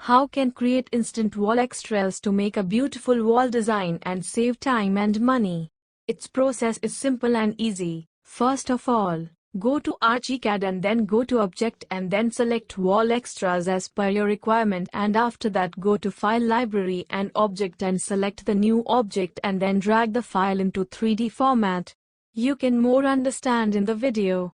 How can create instant wall extras to make a beautiful wall design and save time and money? Its process is simple and easy. First of all, go to Archicad and then go to Object and then select Wall Extras as per your requirement, and after that go to File Library and Object and select the new object and then drag the file into 3D format. You can more understand in the video.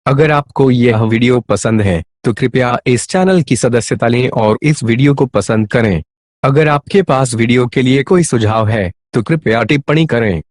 अगर आपको यह video पसंद है तो कृपया इस channel की सदस्यता लें और इस वीडियो को पसंद करें। अगर आपके पास वीडियो के लिए कोई सुझाव है तो कृपया टिप्पणी करें।